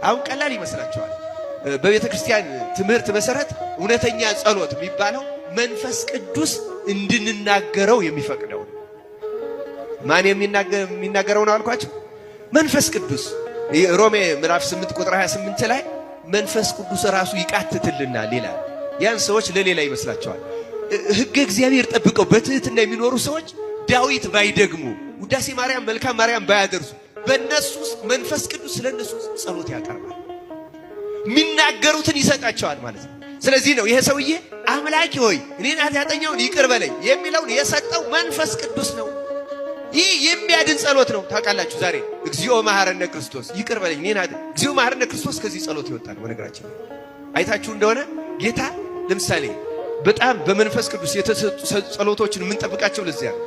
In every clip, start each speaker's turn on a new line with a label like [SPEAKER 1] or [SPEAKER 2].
[SPEAKER 1] አሁን ቀላል ይመስላችኋል? በቤተ ክርስቲያን ትምህርት መሰረት እውነተኛ ጸሎት የሚባለው መንፈስ ቅዱስ እንድንናገረው የሚፈቅደው። ማን የሚናገረው ነው አልኳችሁ? መንፈስ ቅዱስ። ሮሜ ምዕራፍ 8 ቁጥር 28 ላይ መንፈስ ቅዱስ ራሱ ይቃትትልናል ይላል። ያን ሰዎች ለሌላ ይመስላቸዋል። ሕገ እግዚአብሔር ጠብቀው በትህትና የሚኖሩ ሰዎች ዳዊት ባይደግሙ፣ ውዳሴ ማርያም፣ መልካ ማርያም ባያደርሱ በእነሱ መንፈስ ቅዱስ ስለነሱ ጸሎት ያቀርባል። የሚናገሩትን ይሰጣቸዋል ማለት ነው። ስለዚህ ነው ይሄ ሰውዬ አምላኬ ሆይ እኔን ኃጢአተኛውን ይቅር በለኝ የሚለውን የሰጠው መንፈስ ቅዱስ ነው። ይህ የሚያድን ጸሎት ነው። ታውቃላችሁ ዛሬ እግዚኦ መሐረነ ክርስቶስ ይቅር በለኝ እኔን እግዚኦ መሐረነ ክርስቶስ ከዚህ ጸሎት ይወጣል። በነገራችን አይታችሁ እንደሆነ ጌታ ለምሳሌ በጣም በመንፈስ ቅዱስ የተሰጡ ጸሎቶችን የምንጠብቃቸው ለዚያ ነው።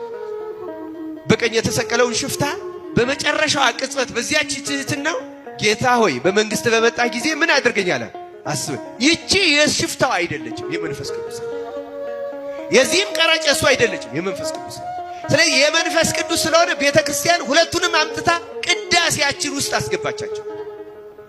[SPEAKER 1] በቀኝ የተሰቀለውን ሽፍታ በመጨረሻው ቅጽበት በዚያች ትህትናው ጌታ ሆይ በመንግስት በመጣ ጊዜ ምን አድርገኛል አስብ። ይቺ የሽፍታው አይደለችም፣ የመንፈስ ቅዱስ። የዚህም ቀራጭ እሱ አይደለችም፣ የመንፈስ ቅዱስ። ስለዚህ የመንፈስ ቅዱስ ስለሆነ ቤተክርስቲያን ሁለቱንም አምጥታ ቅዳሴያችን ውስጥ አስገባቻቸው።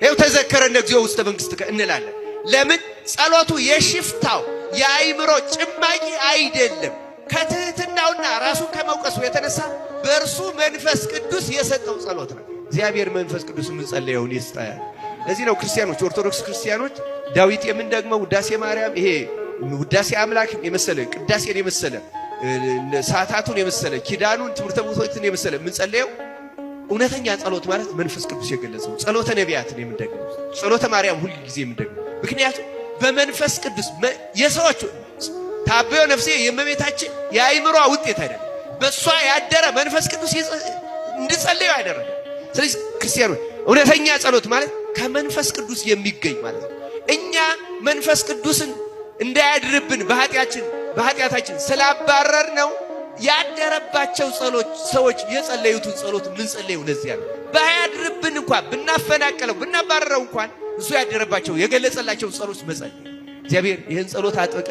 [SPEAKER 1] ይኸው ተዘከረነ እግዚኦ ውስተ መንግስት እንላለን። ለምን? ጸሎቱ የሽፍታው የአይምሮ ጭማቂ አይደለም። ከትህትናውና ራሱን ከመውቀሱ የተነሳ በእርሱ መንፈስ ቅዱስ የሰጠው ጸሎት ነው። እግዚአብሔር መንፈስ ቅዱስ የምንጸልየውን ይስጣል። ለዚህ ነው ክርስቲያኖች፣ ኦርቶዶክስ ክርስቲያኖች ዳዊት የምንደግመው ውዳሴ ማርያም፣ ይሄ ውዳሴ አምላክ የመሰለ ቅዳሴን የመሰለ ሰዓታቱን የመሰለ ኪዳኑን ትምህርተ ቦታዎችን የመሰለ የምንጸልየው እውነተኛ ጸሎት ማለት መንፈስ ቅዱስ የገለጸው ጸሎተ ነቢያትን የምንደግመው ጸሎተ ማርያም ሁሉ ጊዜ የምንደግመው። ምክንያቱም በመንፈስ ቅዱስ የሰዎች ታበዮ ነፍሴ የእመቤታችን የአይምሯ ውጤት አይደለም፣ በእሷ ያደረ መንፈስ ቅዱስ እንድጸልየው ያደረገ። ስለዚህ ክርስቲያኖች እውነተኛ ጸሎት ማለት ከመንፈስ ቅዱስ የሚገኝ ማለት ነው። እኛ መንፈስ ቅዱስን እንዳያድርብን በኃጢአታችን ስላባረር ነው ያደረባቸው ሰዎች የጸለዩትን ጸሎት ምን ጸለዩ ለዚያ ነው። ባያድርብን እንኳን ብናፈናቀለው ብናባረረው እንኳን እሱ ያደረባቸው የገለጸላቸው ጸሎት መጸለይ። እግዚአብሔር ይህን ጸሎት አጥብቀ